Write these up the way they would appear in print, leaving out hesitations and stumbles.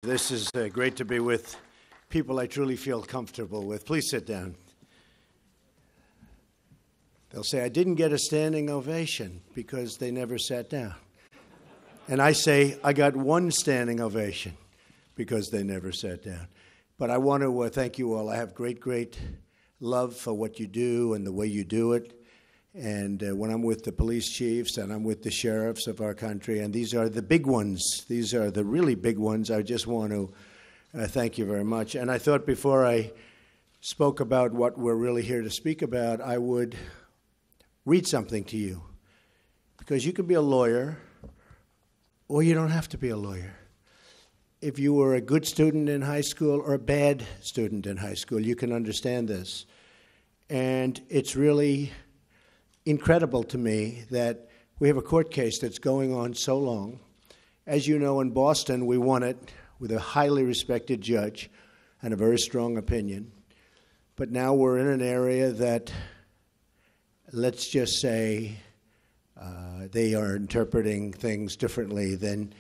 This is great to be with people I truly feel comfortable with. Please sit down. They'll say, I didn't get a standing ovation because they never sat down. And I say, I got one standing ovation because they never sat down. But I want to thank you all. I have great love for what you do and the way you do it. And when I'm with the police chiefs and I'm with the sheriffs of our country, and these are the big ones, these are the really big ones, I just want to thank you very much. And I thought before I spoke about what we're really here to speak about, I would read something to you. Because you can be a lawyer, or you don't have to be a lawyer. If you were a good student in high school or a bad student in high school, you can understand this. And it's really incredible to me that we have a court case that's going on so long. As you know, in Boston, we won it with a highly respected judge and a very strong opinion. But now we're in an area that, let's just say, they are interpreting things differently than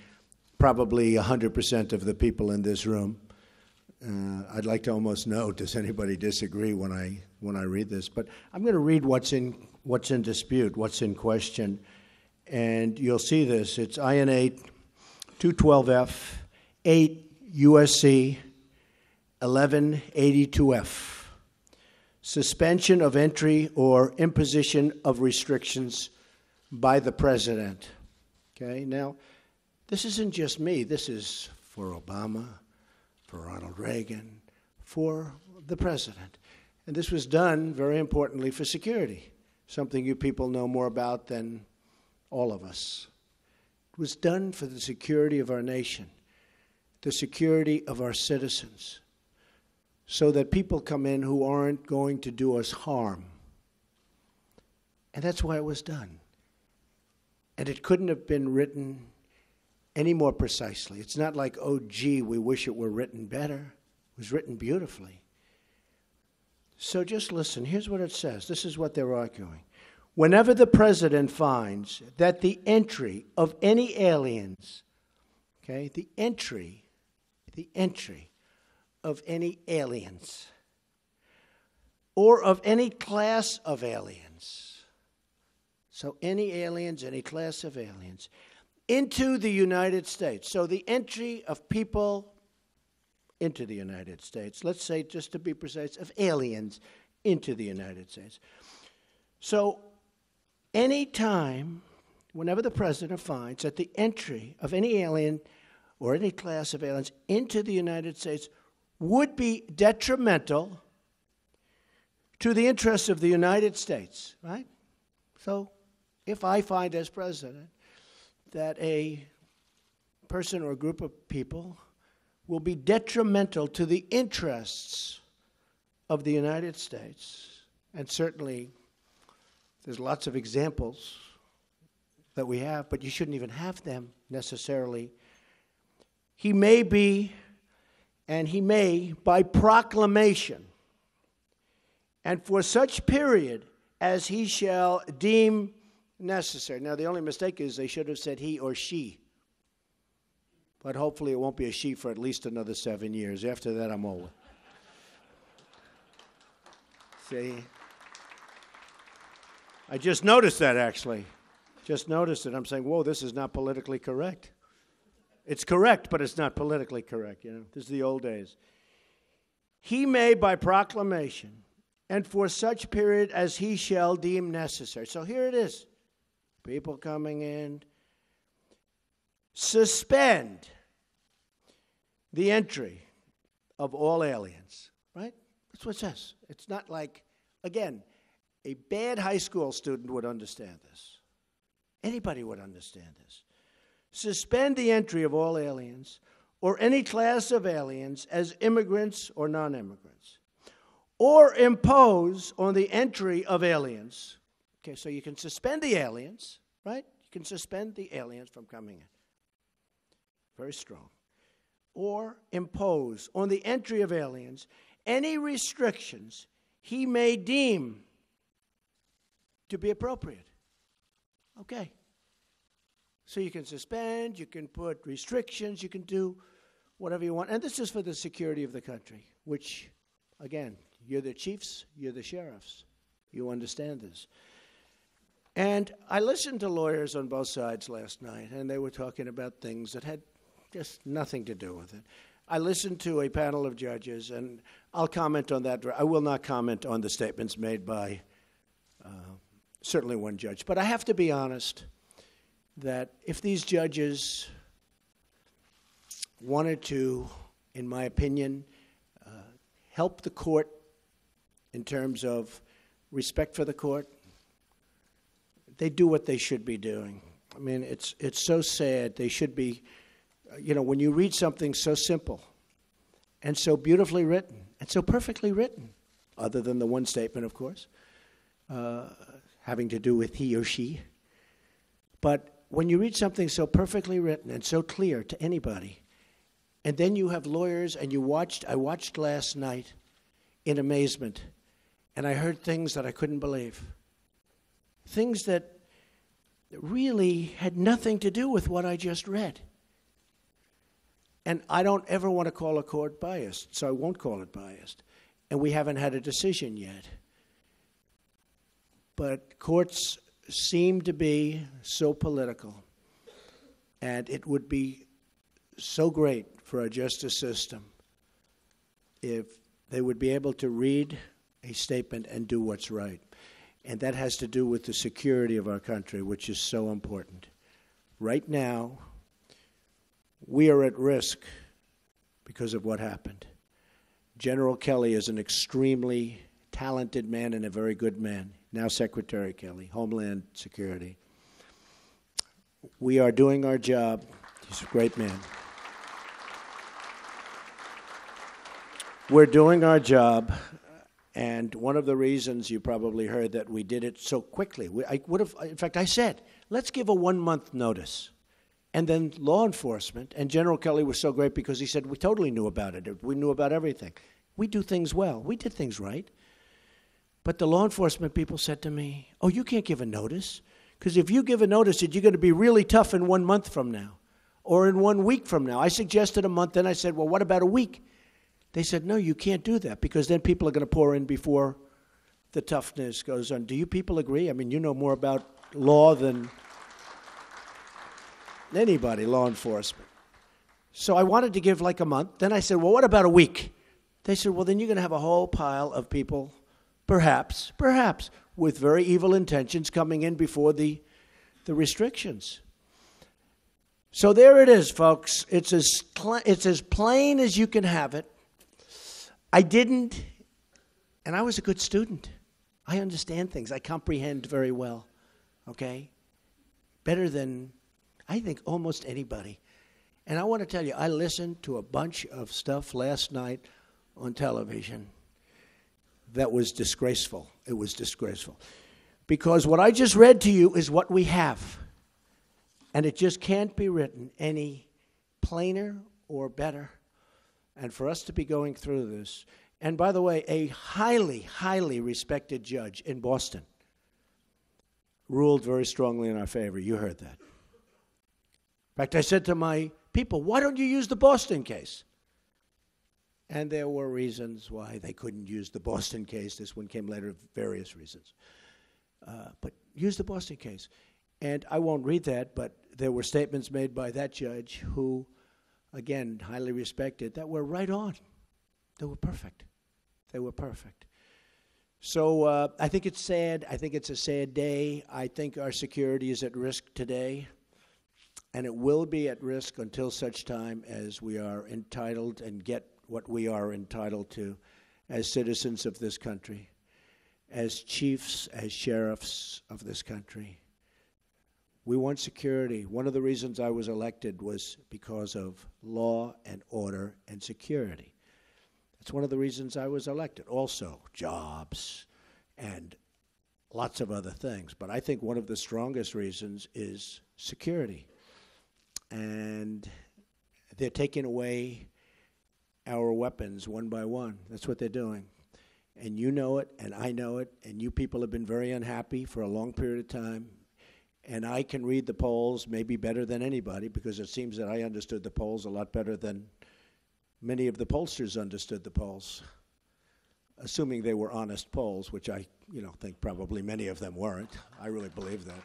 probably 100% of the people in this room. I'd like to almost know, does anybody disagree when I read this? But I'm going to read what's in dispute, what's in question. And you'll see this. It's INA 212F, 8 USC 1182F. Suspension of entry or imposition of restrictions by the president. Okay, now, this isn't just me. This is for Obama, for Ronald Reagan, for the president. And this was done, very importantly, for security, something you people know more about than all of us. It was done for the security of our nation, the security of our citizens, so that people come in who aren't going to do us harm. And that's why it was done. And it couldn't have been written any more precisely. It's not like, oh, gee, we wish it were written better. It was written beautifully. So just listen. Here's what it says. This is what they're arguing. Whenever the president finds that the entry of any aliens, okay, the entry of any aliens or of any class of aliens, so any aliens, any class of aliens, into the United States. So the entry of people into the United States, let's say, just to be precise, of aliens into the United States. So any time, whenever the president finds that the entry of any alien or any class of aliens into the United States would be detrimental to the interests of the United States, right? So if I find as president that a person or a group of people will be detrimental to the interests of the United States, and certainly there's lots of examples that we have, but you shouldn't even have them necessarily. He may be, and he may, by proclamation, and for such period as he shall deem necessary. Now, the only mistake is they should have said he or she. But hopefully it won't be a she for at least another 7 years. After that, I'm over. See? I just noticed that, actually. Just noticed it. I'm saying, whoa, this is not politically correct. It's correct, but it's not politically correct. You know, this is the old days. He may, by proclamation, and for such period as he shall deem necessary. So here it is. People coming in. Suspend the entry of all aliens, right? That's what it says. It's not like, again, a bad high school student would understand this. Anybody would understand this. Suspend the entry of all aliens or any class of aliens as immigrants or non-immigrants, or impose on the entry of aliens. Okay, so you can suspend the aliens, right? You can suspend the aliens from coming in. Very strong. Or impose on the entry of aliens any restrictions he may deem to be appropriate. Okay. So you can suspend, you can put restrictions, you can do whatever you want. And this is for the security of the country, which, again, you're the chiefs, you're the sheriffs. You understand this. And I listened to lawyers on both sides last night, and they were talking about things that had just nothing to do with it. I listened to a panel of judges, and I'll comment on that. I will not comment on the statements made by certainly one judge. But I have to be honest that if these judges wanted to, in my opinion, help the court in terms of respect for the court, they do what they should be doing. I mean, it's so sad. They should be, when you read something so simple and so beautifully written and so perfectly written, other than the one statement, of course, having to do with he or she. But when you read something so perfectly written and so clear to anybody, and then you have lawyers, and I watched last night in amazement, and I heard things that I couldn't believe. Things that really had nothing to do with what I just read. And I don't ever want to call a court biased, so I won't call it biased. And we haven't had a decision yet. But courts seem to be so political, and it would be so great for our justice system if they would be able to read a statement and do what's right. And that has to do with the security of our country, which is so important. Right now, we are at risk because of what happened. General Kelly is an extremely talented man and a very good man. Now Secretary Kelly, Homeland Security. We are doing our job. He's a great man. We're doing our job. And one of the reasons you probably heard that we did it so quickly, I said, let's give a 1-month notice. And then law enforcement, and General Kelly was so great because he said, we totally knew about it. We knew about everything. We do things well. We did things right. But the law enforcement people said to me, oh, you can't give a notice. Because if you give a notice, you're going to be really tough in 1 month from now or in 1 week from now. I suggested a month, then I said, well, what about a week? They said, no, you can't do that because then people are going to pour in before the toughness goes on. Do you people agree? I mean, you know more about law than anybody, law enforcement. So I wanted to give like a month. Then I said, well, what about a week? They said, well, then you're going to have a whole pile of people, perhaps, with very evil intentions coming in before the restrictions. So there it is, folks. It's as plain as you can have it. I didn't, and I was a good student. I understand things. I comprehend very well, okay? Better than, I think, almost anybody. And I want to tell you, I listened to a bunch of stuff last night on television that was disgraceful. It was disgraceful. Because what I just read to you is what we have. And it just can't be written any plainer or better. And for us to be going through this, and by the way, a highly, highly respected judge in Boston ruled very strongly in our favor. You heard that. In fact, I said to my people, why don't you use the Boston case? And there were reasons why they couldn't use the Boston case. This one came later, various reasons. But use the Boston case. And I won't read that, but there were statements made by that judge who, again, highly respected, that were right on. They were perfect. They were perfect. So I think it's sad. I think it's a sad day. I think our security is at risk today, and it will be at risk until such time as we are entitled and get what we are entitled to as citizens of this country, as chiefs, as sheriffs of this country. We want security. One of the reasons I was elected was because of law and order and security. That's one of the reasons I was elected. Also, jobs and lots of other things. But I think one of the strongest reasons is security. And they're taking away our weapons one by one. That's what they're doing. And you know it, and I know it, and you people have been very unhappy for a long period of time. And I can read the polls maybe better than anybody because it seems that I understood the polls a lot better than Many of the pollsters understood the polls, assuming they were honest polls, which I think probably many of them weren't. I really believe that.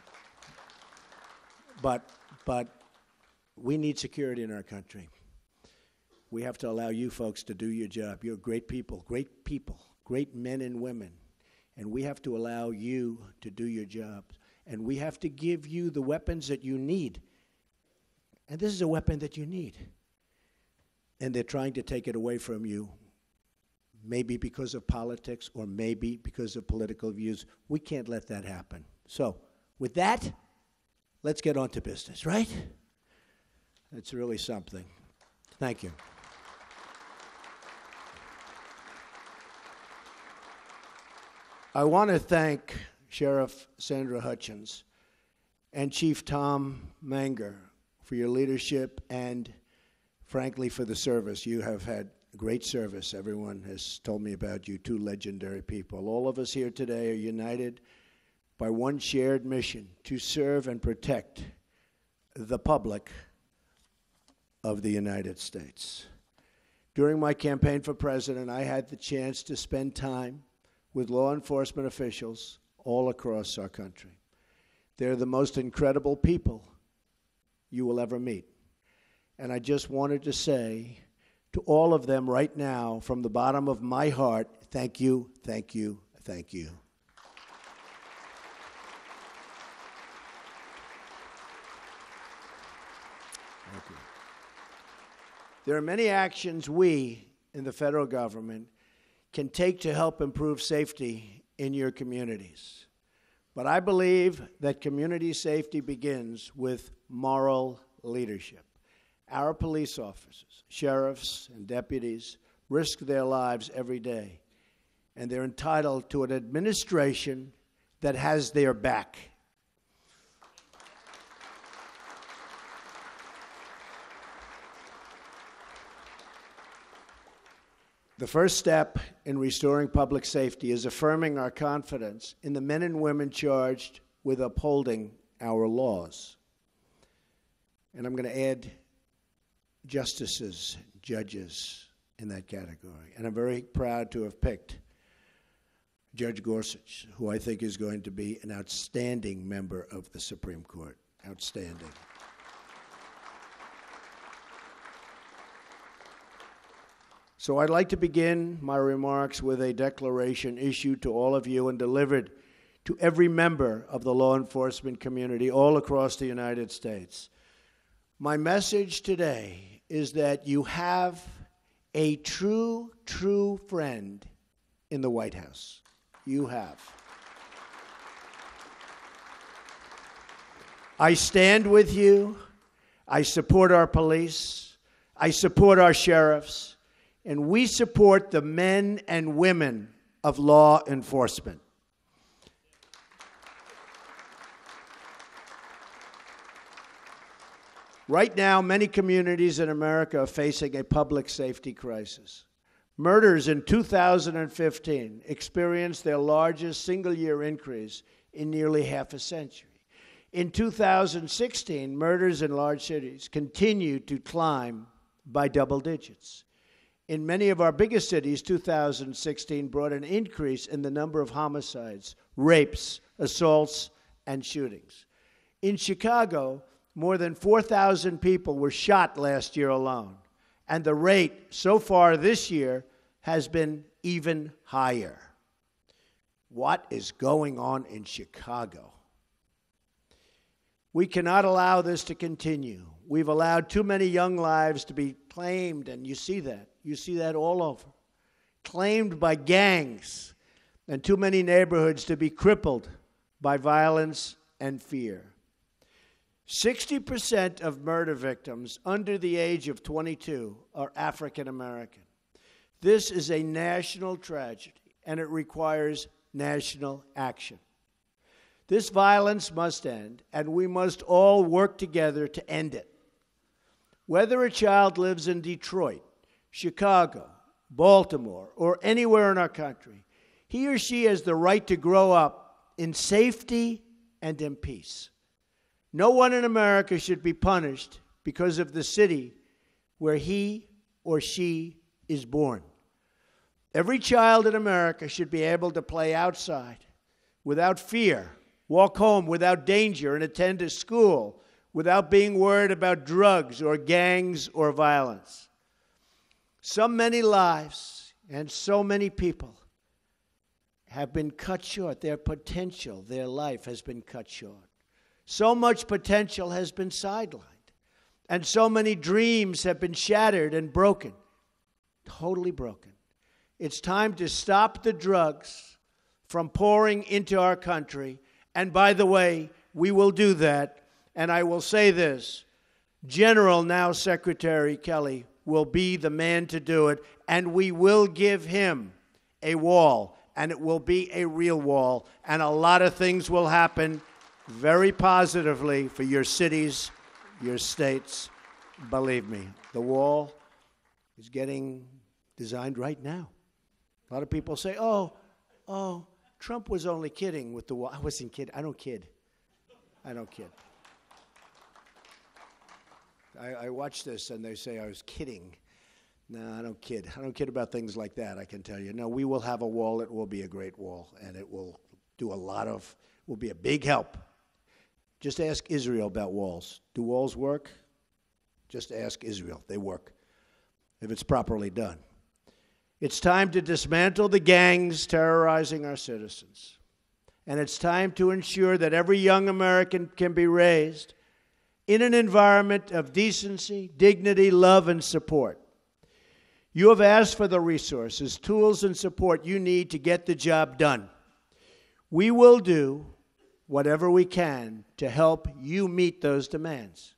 But we need security in our country. We have to allow you folks to do your job. You're great people, great men and women. And we have to allow you to do your jobs. And we have to give you the weapons that you need. And this is a weapon that you need. And they're trying to take it away from you, maybe because of politics or maybe because of political views. We can't let that happen. So, with that, let's get on to business, right? It's really something. Thank you. I want to thank Sheriff Sandra Hutchins and Chief Tom Manger for your leadership and, frankly, for the service. You have had great service. Everyone has told me about you, two legendary people. All of us here today are united by one shared mission: to serve and protect the public of the United States. During my campaign for president, I had the chance to spend time with law enforcement officials all across our country. They're the most incredible people you will ever meet. And I just wanted to say to all of them right now, from the bottom of my heart, thank you, thank you, thank you. Thank you. There are many actions we in the federal government can take to help improve safety in your communities. But I believe that community safety begins with moral leadership. Our police officers, sheriffs, and deputies risk their lives every day, and they're entitled to an administration that has their back. The first step in restoring public safety is affirming our confidence in the men and women charged with upholding our laws. And I'm going to add justices, judges in that category. And I'm very proud to have picked Judge Gorsuch, who I think is going to be an outstanding member of the Supreme Court. Outstanding. So I'd like to begin my remarks with a declaration issued to all of you and delivered to every member of the law enforcement community all across the United States. My message today is that you have a true friend in the White House. You have. I stand with you. I support our police. I support our sheriffs. And we support the men and women of law enforcement. Right now, many communities in America are facing a public safety crisis. Murders in 2015 experienced their largest single-year increase in nearly half a century. In 2016, murders in large cities continued to climb by double digits. In many of our biggest cities, 2016 brought an increase in the number of homicides, rapes, assaults, and shootings. In Chicago, more than 4,000 people were shot last year alone, and the rate so far this year has been even higher. What is going on in Chicago? We cannot allow this to continue. We've allowed too many young lives to be claimed, and you see that. You see that all over. Claimed by gangs, and too many neighborhoods to be crippled by violence and fear. 60% of murder victims under the age of 22 are African American. This is a national tragedy, and it requires national action. This violence must end, and we must all work together to end it. Whether a child lives in Detroit, Chicago, Baltimore, or anywhere in our country, he or she has the right to grow up in safety and in peace. No one in America should be punished because of the city where he or she is born. Every child in America should be able to play outside without fear, walk home without danger, and attend a school without being worried about drugs or gangs or violence. So many lives and so many people have been cut short. Their potential, their life has been cut short. So much potential has been sidelined. And so many dreams have been shattered and broken, totally broken. It's time to stop the drugs from pouring into our country. And by the way, we will do that. And I will say this, General, now Secretary Kelly, will be the man to do it. And we will give him a wall. And it will be a real wall. And a lot of things will happen very positively for your cities, your states. Believe me, the wall is getting designed right now. A lot of people say, oh, Trump was only kidding with the wall. I wasn't kidding. I don't kid. I watch this and they say I was kidding. No, I don't kid. I don't kid about things like that, I can tell you. No, we will have a wall. It will be a great wall, and it will do will be a big help. Just ask Israel about walls. Do walls work? Just ask Israel. They work, if it's properly done. It's time to dismantle the gangs terrorizing our citizens. And it's time to ensure that every young American can be raised in an environment of decency, dignity, love, and support. You have asked for the resources, tools, and support you need to get the job done. We will do whatever we can to help you meet those demands.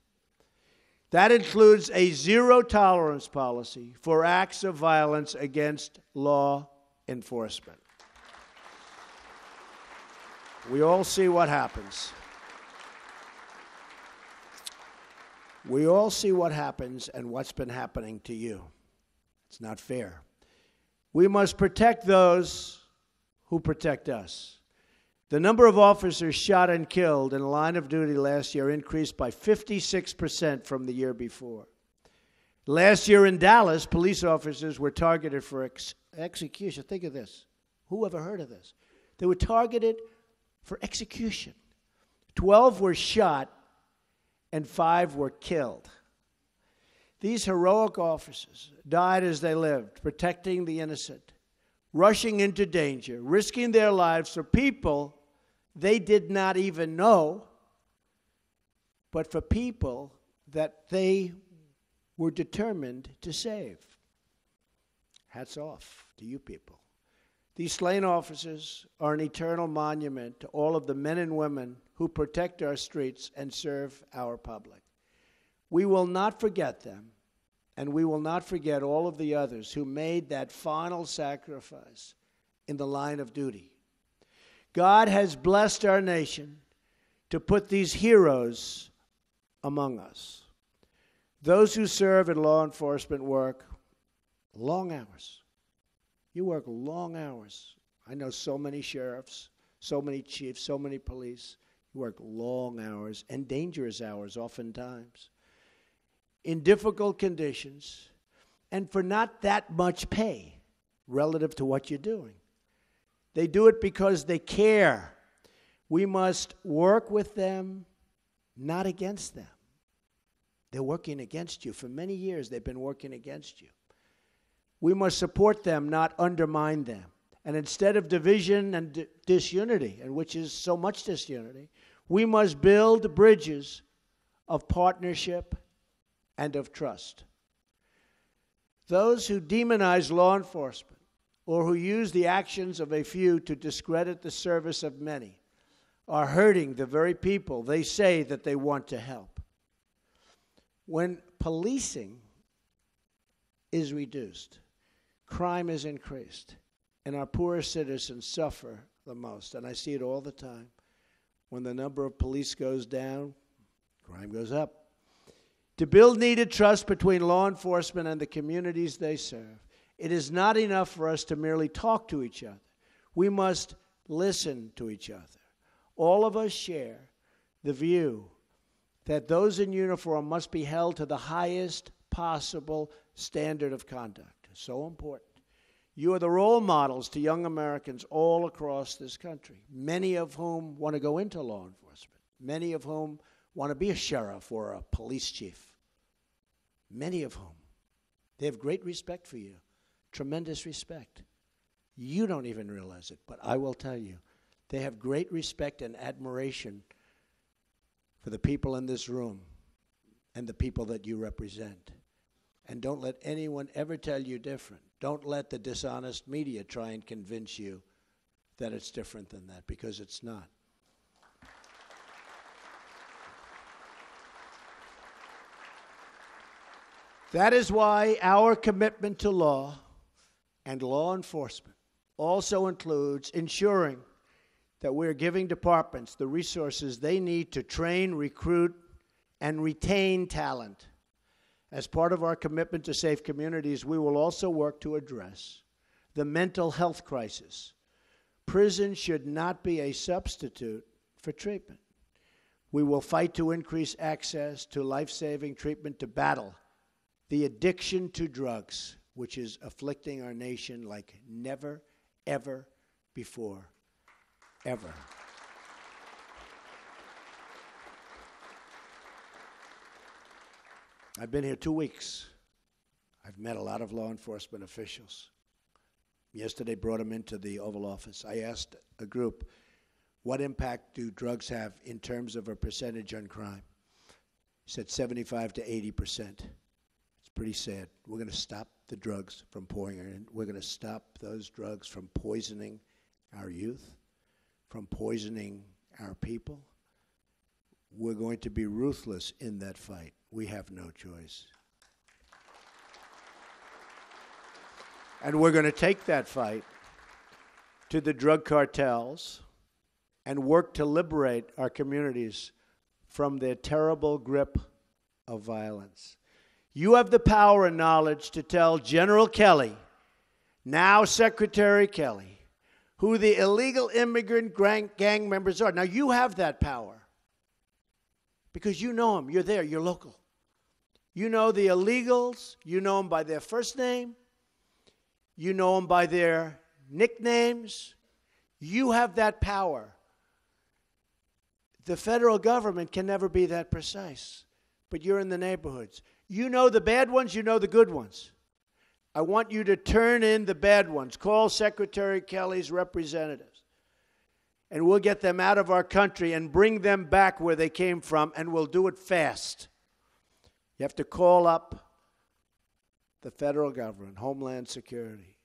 That includes a zero-tolerance policy for acts of violence against law enforcement. We all see what happens. We all see what happens and what's been happening to you. It's not fair. We must protect those who protect us. The number of officers shot and killed in the line of duty last year increased by 56% from the year before. Last year in Dallas, police officers were targeted for execution. Think of this. Who ever heard of this? They were targeted for execution. 12 were shot and 5 were killed. These heroic officers died as they lived, protecting the innocent, rushing into danger, risking their lives for people they did not even know, but for people that they were determined to save. Hats off to you people. These slain officers are an eternal monument to all of the men and women who protect our streets and serve our public. We will not forget them, and we will not forget all of the others who made that final sacrifice in the line of duty. God has blessed our nation to put these heroes among us. Those who serve in law enforcement work long hours. You work long hours. I know so many sheriffs, so many chiefs, so many police. You work long hours and dangerous hours oftentimes in difficult conditions and for not that much pay relative to what you're doing. They do it because they care. We must work with them, not against them. They're working against you. For many years, they've been working against you. We must support them, not undermine them. And instead of division and disunity, and which is so much disunity, we must build bridges of partnership and of trust. Those who demonize law enforcement or who use the actions of a few to discredit the service of many are hurting the very people they say that they want to help. When policing is reduced, crime is increased, and our poorest citizens suffer the most. And I see it all the time. When the number of police goes down, crime goes up. To build needed trust between law enforcement and the communities they serve, it is not enough for us to merely talk to each other. We must listen to each other. All of us share the view that those in uniform must be held to the highest possible standard of conduct. So important. You are the role models to young Americans all across this country, many of whom want to go into law enforcement, many of whom want to be a sheriff or a police chief, many of whom. They have great respect for you, tremendous respect. You don't even realize it, but I will tell you, they have great respect and admiration for the people in this room and the people that you represent. And don't let anyone ever tell you different. Don't let the dishonest media try and convince you that it's different than that, because it's not. That is why our commitment to law and law enforcement also includes ensuring that we're giving departments the resources they need to train, recruit, and retain talent. As part of our commitment to safe communities, we will also work to address the mental health crisis. Prison should not be a substitute for treatment. We will fight to increase access to life-saving treatment to battle the addiction to drugs, which is afflicting our nation like never, ever before, ever. I've been here 2 weeks. I've met a lot of law enforcement officials. Yesterday, brought them into the Oval Office. I asked a group, what impact do drugs have in terms of a percentage on crime? He said 75 to 80%. It's pretty sad. We're going to stop the drugs from pouring in. We're going to stop those drugs from poisoning our youth, from poisoning our people. We're going to be ruthless in that fight. We have no choice. And we're going to take that fight to the drug cartels and work to liberate our communities from their terrible grip of violence. You have the power and knowledge to tell General Kelly, now Secretary Kelly, who the illegal immigrant gang members are. Now, you have that power because you know them. You're there. You're local. You know the illegals. You know them by their first name. You know them by their nicknames. You have that power. The federal government can never be that precise, but you're in the neighborhoods. You know the bad ones. You know the good ones. I want you to turn in the bad ones. Call Secretary Kelly's representatives, and we'll get them out of our country and bring them back where they came from, and we'll do it fast. You have to call up the federal government, Homeland Security,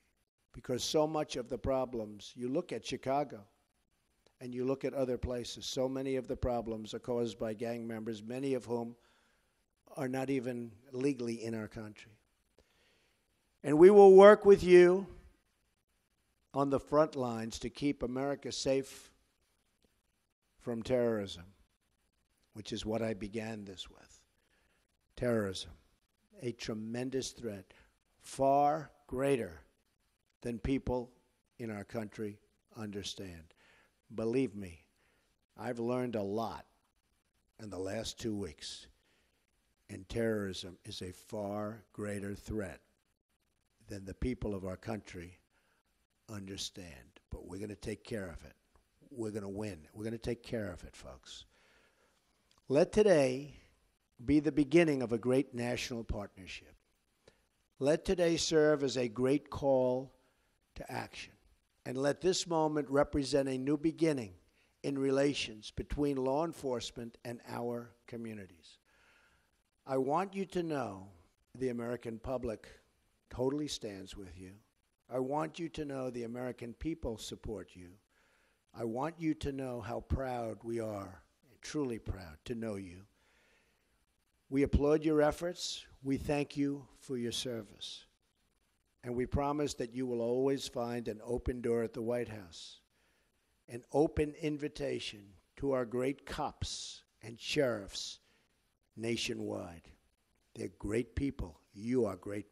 because so much of the problems, you look at Chicago and you look at other places, so many of the problems are caused by gang members, many of whom are not even legally in our country. And we will work with you on the front lines to keep America safe from terrorism, which is what I began this with. Terrorism, a tremendous threat, far greater than people in our country understand. Believe me, I've learned a lot in the last 2 weeks, and terrorism is a far greater threat than the people of our country understand. But we're going to take care of it. We're going to win. We're going to take care of it, folks. Let today be the beginning of a great national partnership. Let today serve as a great call to action. And let this moment represent a new beginning in relations between law enforcement and our communities. I want you to know the American public totally stands with you. I want you to know the American people support you. I want you to know how proud we are, truly proud to know you. We applaud your efforts. We thank you for your service. And we promise that you will always find an open door at the White House, an open invitation to our great cops and sheriffs nationwide. They're great people. You are great people.